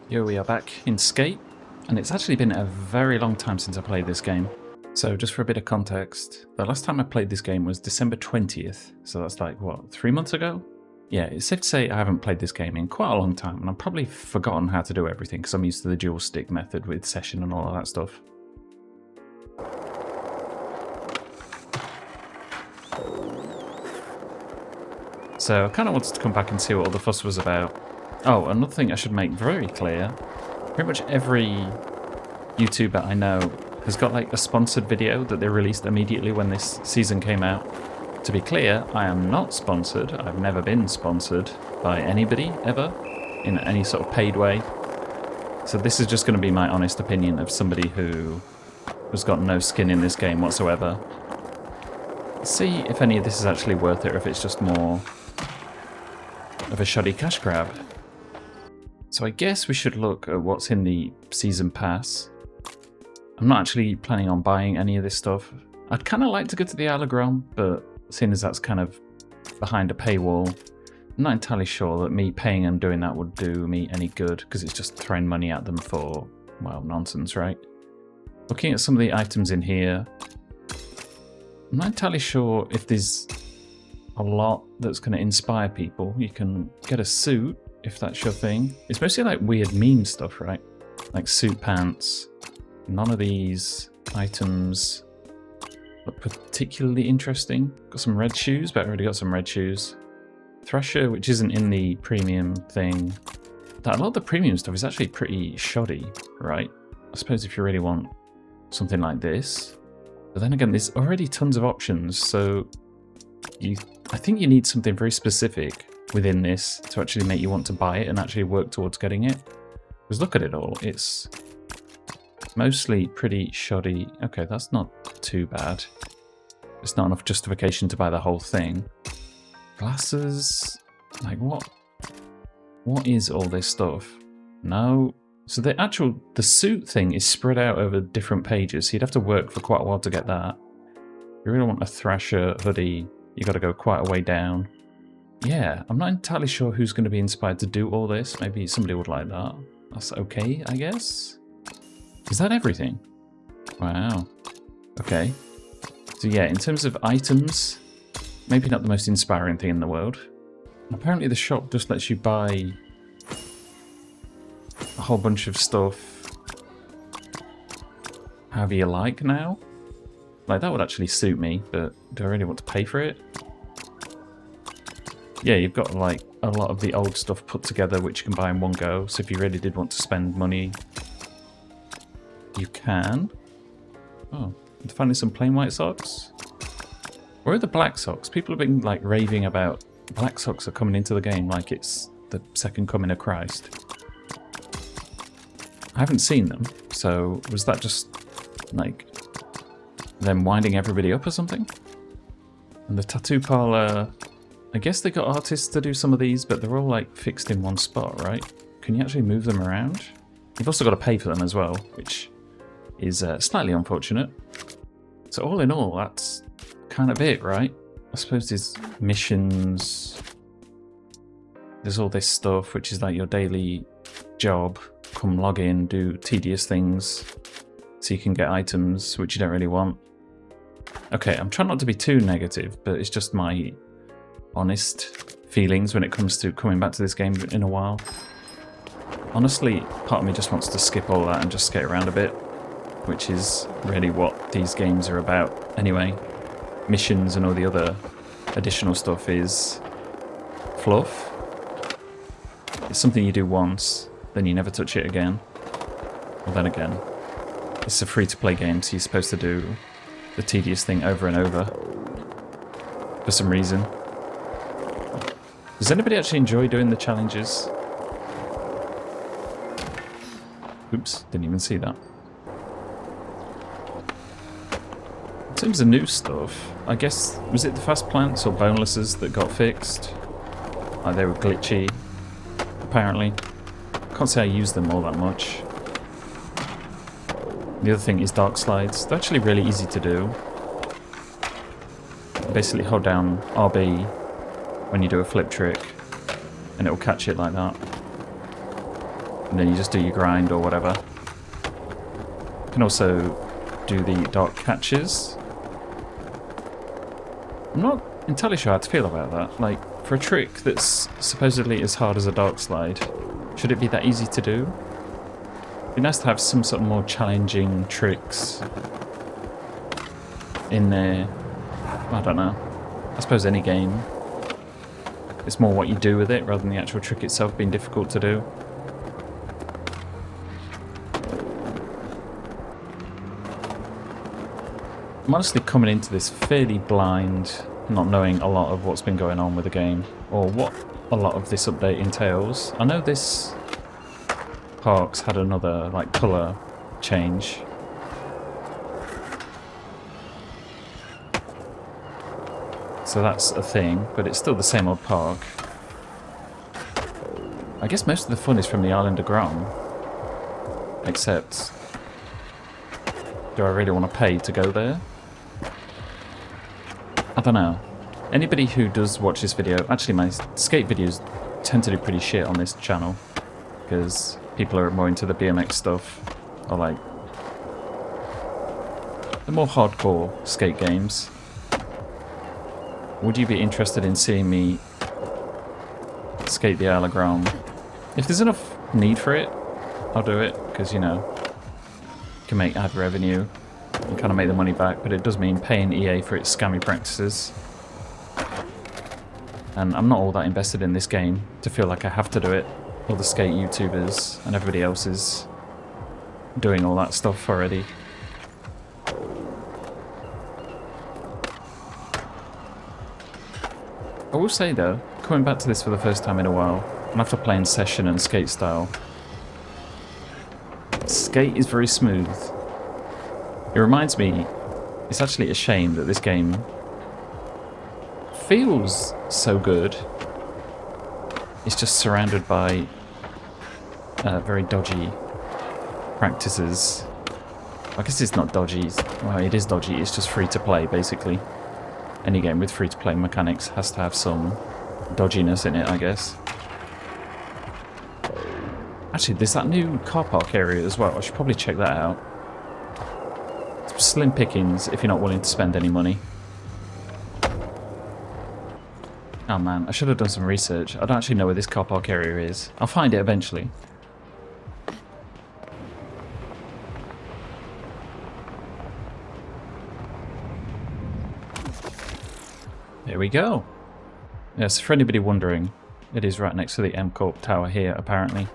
Here we are back in Skate, and it's actually been a very long time since I played this game. So just for a bit of context, the last time I played this game was December 20th, so that's like, what, 3 months ago? Yeah, it's safe to say I haven't played this game in quite a long time, and I've probably forgotten how to do everything because I'm used to the dual stick method with session and all of that stuff. So I kind of wanted to come back and see what all the fuss was about. Oh, another thing I should make very clear, pretty much every YouTuber I know has got like a sponsored video that they released immediately when this season came out. To be clear, I am not sponsored. I've never been sponsored by anybody ever in any sort of paid way. So this is just going to be my honest opinion of somebody who has got no skin in this game whatsoever. See if any of this is actually worth it or if it's just more of a shoddy cash grab. So I guess we should look at what's in the season pass. I'm not actually planning on buying any of this stuff. I'd kind of like to go to the Isle of Grom, but seeing as that's kind of behind a paywall, I'm not entirely sure that me paying and doing that would do me any good, because it's just throwing money at them for, well, nonsense, right? Looking at some of the items in here, I'm not entirely sure if there's a lot that's going to inspire people. You can get a suit, if that's your thing. It's mostly like weird meme stuff, right? Like suit pants. None of these items look particularly interesting. Got some red shoes, but I already got some red shoes. Thrasher, which isn't in the premium thing. A lot of the premium stuff is actually pretty shoddy, right? I suppose if you really want something like this. But then again, there's already tons of options, so I think you need something very specific within this to actually make you want to buy it and actually work towards getting it. Because look at it all, it's mostly pretty shoddy. Okay, that's not too bad. It's not enough justification to buy the whole thing. Glasses, like what is all this stuff? No. So the suit thing is spread out over different pages, so you'd have to work for quite a while to get that. If you really want a Thrasher hoodie, you got to go quite a way down. Yeah, I'm not entirely sure who's going to be inspired to do all this. Maybe somebody would like that. That's okay, I guess. Is that everything? Wow. Okay. So yeah, in terms of items, maybe not the most inspiring thing in the world. Apparently the shop just lets you buy a whole bunch of stuff however you like now. Like, that would actually suit me, but do I really want to pay for it? Yeah, you've got like a lot of the old stuff put together which you can buy in one go, so if you really did want to spend money, you can. Oh, I'm finding some plain white socks. Where are the black socks? People have been like raving about black socks are coming into the game like it's the second coming of Christ. I haven't seen them, so was that just like them winding everybody up or something? And the tattoo parlor, I guess they got artists to do some of these, but they're all like fixed in one spot, right? Can you actually move them around? You've also got to pay for them as well, which is slightly unfortunate. So all in all, that's kind of it, right? I suppose there's missions. There's all this stuff, which is like your daily job. Come log in, do tedious things, so you can get items which you don't really want. Okay, I'm trying not to be too negative, but it's just my honest feelings when it comes to coming back to this game in a while. Honestly, part of me just wants to skip all that and just skate around a bit, which is really what these games are about anyway. Missions and all the other additional stuff is fluff. It's something you do once, then you never touch it again. Well, then again, it's a free-to-play game, so you're supposed to do the tedious thing over and over for some reason. Does anybody actually enjoy doing the challenges? Oops, didn't even see that. In terms of new stuff, I guess, was it the fast plants or bonelesses that got fixed? Like they were glitchy, apparently. Can't say I use them all that much. The other thing is dark slides. They're actually really easy to do. Basically hold down RB when you do a flip trick and it will catch it like that. and then you just do your grind or whatever. You can also do the dark catches. I'm not entirely sure how to feel about that. Like, for a trick that's supposedly as hard as a dark slide, should it be that easy to do? It'd be nice to have some sort of more challenging tricks in there. I don't know. I suppose any game. It's more what you do with it rather than the actual trick itself being difficult to do. I'm honestly coming into this fairly blind, not knowing a lot of what's been going on with the game, or what a lot of this update entails. I know this park's had another, like, colour change. So that's a thing, but it's still the same old park. I guess most of the fun is from the Island of Grom. Except, do I really want to pay to go there? I don't know. Anybody who does watch this video, actually my skate videos tend to do pretty shit on this channel, because people are more into the BMX stuff, or like the more hardcore skate games. Would you be interested in seeing me skate the Isle of Grom? If there's enough need for it, I'll do it, because, you know, you can make ad revenue and kind of make the money back, but it does mean paying EA for its scammy practices. And I'm not all that invested in this game to feel like I have to do it. All the skate YouTubers and everybody else is doing all that stuff already. I will say though, coming back to this for the first time in a while, and after playing Session and Skate Style, Skate is very smooth. It reminds me, it's actually a shame that this game feels so good. It's just surrounded by very dodgy practices. I guess it's not dodgy. Well, it is dodgy. It's just free to play, basically. Any game with free to play mechanics has to have some dodginess in it, I guess. Actually, there's that new car park area as well. I should probably check that out. It's slim pickings if you're not willing to spend any money. Oh man, I should have done some research. I don't actually know where this car park area is. I'll find it eventually. There we go. Yes, for anybody wondering, it is right next to the M Corp tower here, apparently.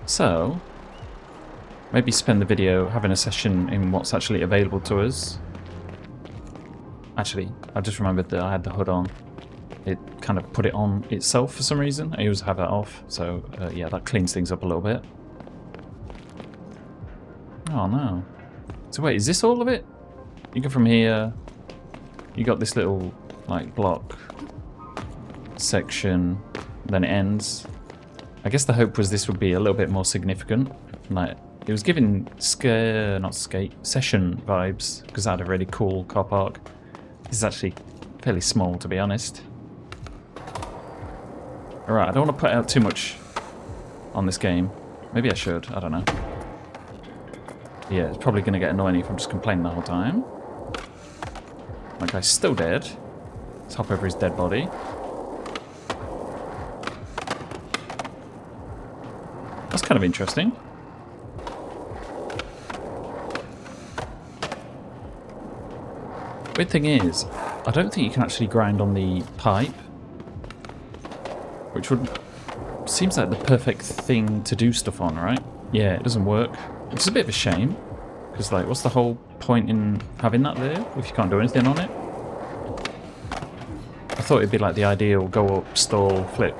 So, maybe spend the video having a session in what's actually available to us. Actually, I just remembered that I had the hood on. It kind of put it on itself for some reason. I always have that off, so yeah, that cleans things up a little bit. Oh no. So wait, is this all of it? You go from here, you got this little, like, block section, then it ends. I guess the hope was this would be a little bit more significant. Like, it was giving session vibes, because that had a really cool car park. This is actually fairly small, to be honest. Alright, I don't want to put out too much on this game. Maybe I should, I don't know. Yeah, it's probably going to get annoying if I'm just complaining the whole time. My guy's still dead. Let's hop over his dead body. That's kind of interesting. Weird thing is, I don't think you can actually grind on the pipe. Which would... seems like the perfect thing to do stuff on, right? Yeah, it doesn't work. Which is a bit of a shame. Because, like, what's the whole point in having that there if you can't do anything on it? I thought it'd be like the ideal go up, stall, flip,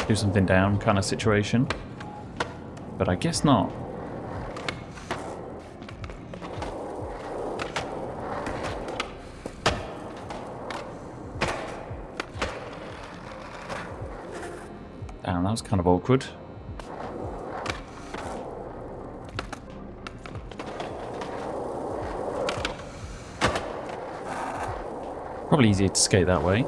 do something down kind of situation. But I guess not. Damn, that was kind of awkward. Probably easier to skate that way.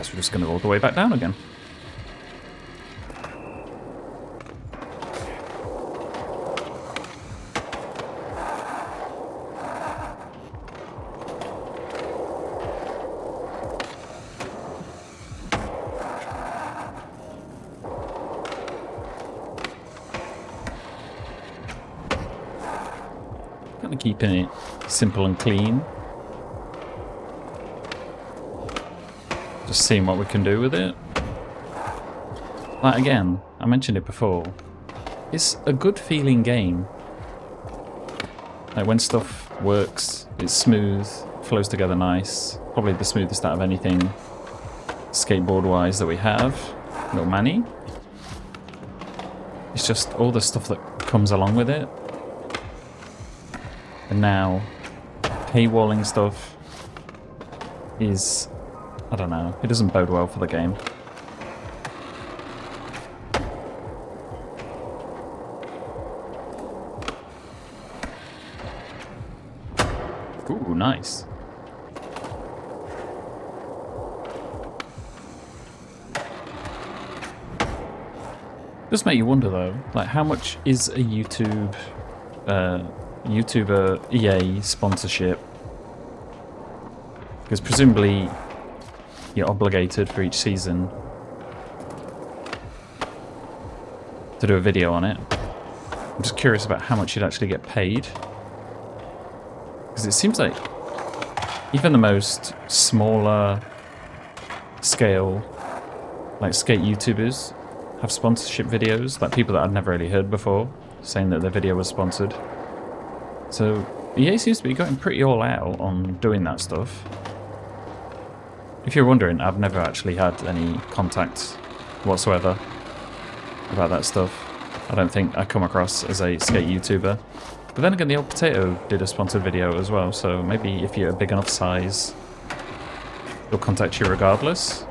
Guess we're just going to go all the way back down again. Kind of keeping it simple and clean. Just seeing what we can do with it. Like, again, I mentioned it before. It's a good feeling game. Like, when stuff works, it's smooth, flows together nice. Probably the smoothest out of anything skateboard-wise that we have. Little Manny. It's just all the stuff that comes along with it. And now, paywalling stuff is, I don't know, it doesn't bode well for the game. Ooh, nice. Does make you wonder though, like how much is a YouTuber EA sponsorship? Because presumably you're obligated for each season to do a video on it. I'm just curious about how much you'd actually get paid. Because it seems like even the most smaller scale, like skate YouTubers, have sponsorship videos, like people that I'd never really heard before, saying that their video was sponsored. So EA seems to be going pretty all out on doing that stuff. If you're wondering, I've never actually had any contact whatsoever about that stuff. I don't think I come across as a skate YouTuber. But then again, the Old Potato did a sponsored video as well, so maybe if you're a big enough size, they'll contact you regardless.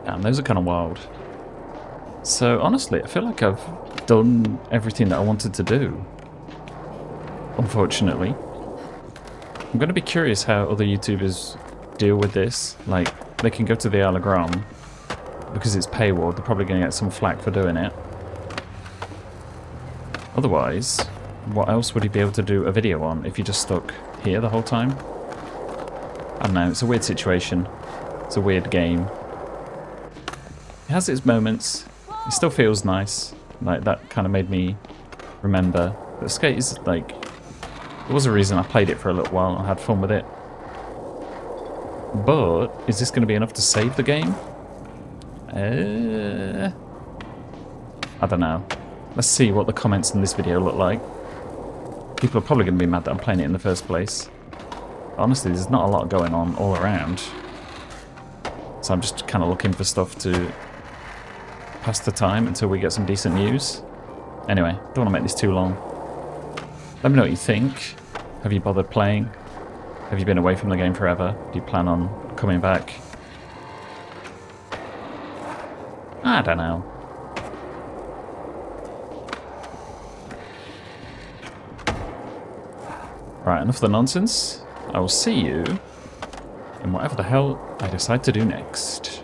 Damn, those are kind of wild. So honestly, I feel like I've done everything that I wanted to do. Unfortunately. I'm going to be curious how other YouTubers deal with this. Like, they can go to the Isle of Grom. Because it's paywall, they're probably going to get some flack for doing it. Otherwise, what else would he be able to do a video on if you just stuck here the whole time? I don't know, it's a weird situation. It's a weird game. It has its moments. It still feels nice. Like, that kind of made me remember that skate is, like, there was a reason I played it for a little while and I had fun with it. But, is this going to be enough to save the game? I don't know. Let's see what the comments in this video look like. People are probably going to be mad that I'm playing it in the first place. Honestly, there's not a lot going on all around. So I'm just kind of looking for stuff to pass the time until we get some decent news. Anyway, don't want to make this too long. Let me know what you think. Have you bothered playing? Have you been away from the game forever? Do you plan on coming back? I don't know. Right, enough of the nonsense. I will see you in whatever the hell I decide to do next.